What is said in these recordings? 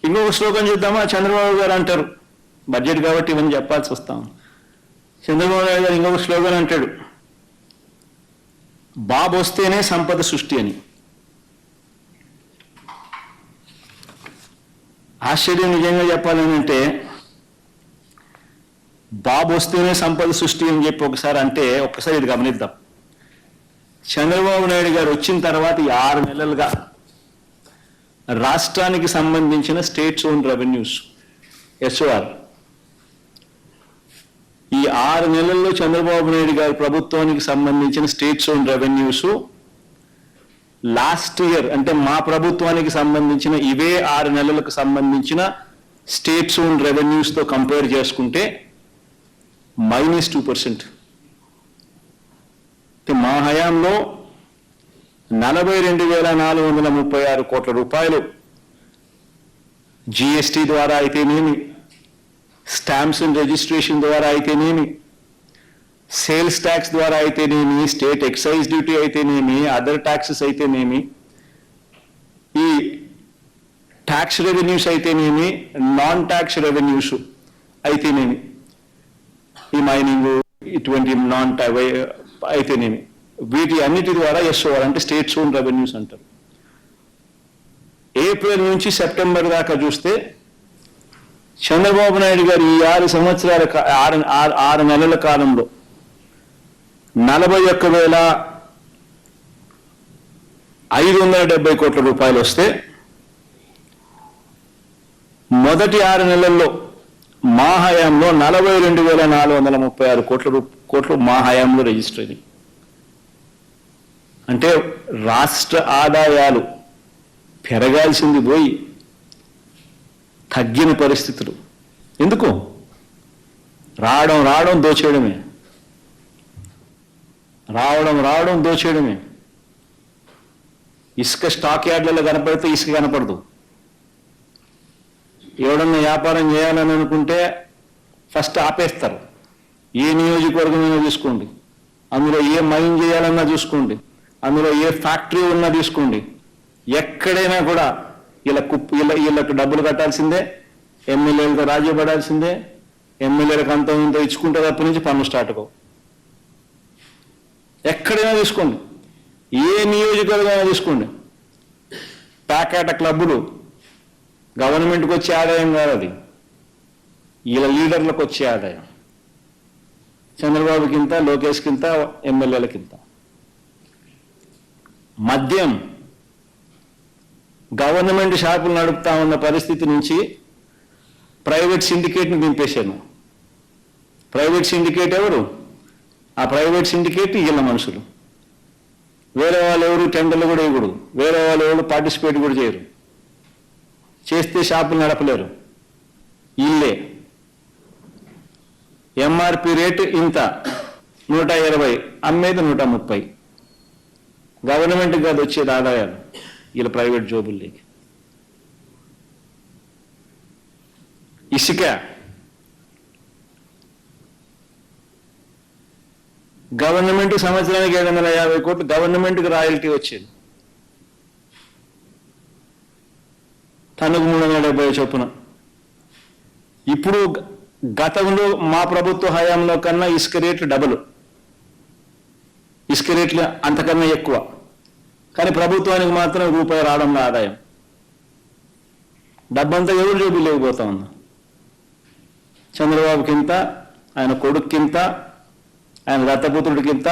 ఇంకొక శ్లోకం చూద్దామా? చంద్రబాబు గారు అంటారు, బడ్జెట్ కాబట్టి ఇవన్నీ చెప్పాల్సి వస్తాం. చంద్రబాబు నాయుడు గారు ఇంకొక శ్లోగన్ అంటాడు, బాబు వస్తేనే సంపద సృష్టి అని. ఆశ్చర్యం నిజంగా చెప్పాలని అంటే, బాబు వస్తేనే సంపద సృష్టి అని చెప్పి ఒక్కసారి ఇది గమనిద్దాం. చంద్రబాబు నాయుడు గారు వచ్చిన తర్వాత ఈ 6 నెలలుగా రాష్ట్రానికి సంబంధించిన స్టేట్స్ ఓన్ రెవెన్యూస్ ఎస్ఓఆర్ ఈ 6 నెలల్లో చంద్రబాబు నాయుడు గారి ప్రభుత్వానికి సంబంధించిన states own revenues last year అంటే మా ప్రభుత్వానికి సంబంధించిన ఇవే 6 నెలలకు సంబంధించిన స్టేట్స్ ఓన్ రెవెన్యూస్ తో కంపేర్ చేసుకుంటే -2%. మా హయాంలో 42,436 కోట్ల రూపాయలు జిఎస్టీ ద్వారా అయితేనేమి, స్టాంప్స్ అండ్ రిజిస్ట్రేషన్ ద్వారా అయితేనేమి, సేల్స్ ట్యాక్స్ ద్వారా అయితేనేమి, స్టేట్ ఎక్సైజ్ డ్యూటీ అయితేనేమి, అదర్ ట్యాక్సెస్ అయితేనేమి, ఈ ట్యాక్స్ రెవెన్యూస్ అయితేనేమి, నాన్ ట్యాక్స్ రెవెన్యూస్ అయితేనేమి, ఈ మైనింగ్ ఇటువంటి నాన్ అయితేనేమి, వీటి అన్నిటి ద్వారా ఎస్ఓఆర్ అంటే స్టేట్స్ ఓన్ రెవెన్యూస్ అంటారు. ఏప్రిల్ నుంచి సెప్టెంబర్ దాకా చూస్తే చంద్రబాబు నాయుడు గారు ఈ 6 నెలల కాలంలో 41,570 కోట్ల రూపాయలు వస్తే, మొదటి 6 నెలల్లో మా హయాంలో 42,436 కోట్లు మా హయాంలో రిజిస్టర్ అయింది. అంటే రాష్ట్ర ఆదాయాలు పెరగాల్సింది పోయి తగ్గిన పరిస్థితులు. ఎందుకు? రావడం దోచేయడమే, రావడం దోచేయడమే. ఇసుక స్టాక్ యార్డ్లలో కనపడితే ఇసుక కనపడదు. ఎవడన్నా వ్యాపారం చేయాలని అనుకుంటే ఫస్ట్ ఆపేస్తారు. ఏ నియోజకవర్గమైనా చూసుకోండి, అందులో ఏ మైన్ చేయాలన్నా చూసుకోండి, అందులో ఏ ఫ్యాక్టరీ ఉన్నా తీసుకోండి, ఎక్కడైనా కూడా వీళ్ళకు డబ్బులు కట్టాల్సిందే, ఎమ్మెల్యేలతో రాజీ పడాల్సిందే, ఎమ్మెల్యేలకు అంత ఇంత ఇచ్చుకుంటే తప్ప నుంచి పనులు స్టార్ట్ అవ్వవు. ఎక్కడైనా తీసుకోండి, ఏ నియోజకవర్గమైనా తీసుకోండి, ప్యాకేట క్లబ్బులు గవర్నమెంట్కి వచ్చే ఆదాయం కాదు, అది వీళ్ళ లీడర్లకు వచ్చే ఆదాయం. చంద్రబాబుకింత, లోకేష్కింత, ఎమ్మెల్యేలకింత. మద్యం గవర్నమెంట్ షాపులు నడుపుతా ఉన్న పరిస్థితి నుంచి ప్రైవేట్ సిండికేట్ని దింపేశాను. ప్రైవేట్ సిండికేట్ ఎవరు? ఆ ప్రైవేట్ సిండికేట్ వీళ్ళ మనుషులు. వేరే వాళ్ళు ఎవరు టెండర్లు కూడా ఇవ్వకూడదు, వేరే వాళ్ళు ఎవరు పార్టిసిపేట్ కూడా చేయరు. చేస్తే షాపులు నడపలేరు, ఇల్లే. ఎంఆర్పి రేటు ఇంత 120, అమ్మేది 130. గవర్నమెంట్కి కాదు వచ్చేది ఆదాయాలు, వీళ్ళ ప్రైవేట్ జోబుల్లోకి. ఇసుక గవర్నమెంట్ సంవత్సరానికి 750 కోట్లు గవర్నమెంట్కి రాయల్టీ వచ్చేది, టన్నుకు 370 చొప్పున. ఇప్పుడు గతంలో మా ప్రభుత్వ హయాంలో కన్నా ఇసుక రేట్లు డబుల్, ఇసుక రేట్లు అంతకన్నా ఎక్కువ. కానీ ప్రభుత్వానికి మాత్రం రూపాయి రావడంలో ఆదాయం. డబ్బంతా ఎవరు జోబీ లేకపోతా ఉన్నా. చంద్రబాబుకింత, ఆయన కొడుక్కింత, ఆయన దత్తపుత్రుడికింత,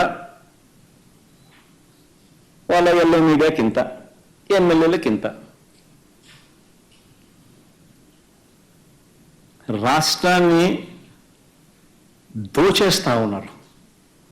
వాళ్ళ ఎల్లో మీడియాకింత, ఎమ్మెల్యేలకింత. రాష్ట్రాన్ని దోచేస్తా ఉన్నారు.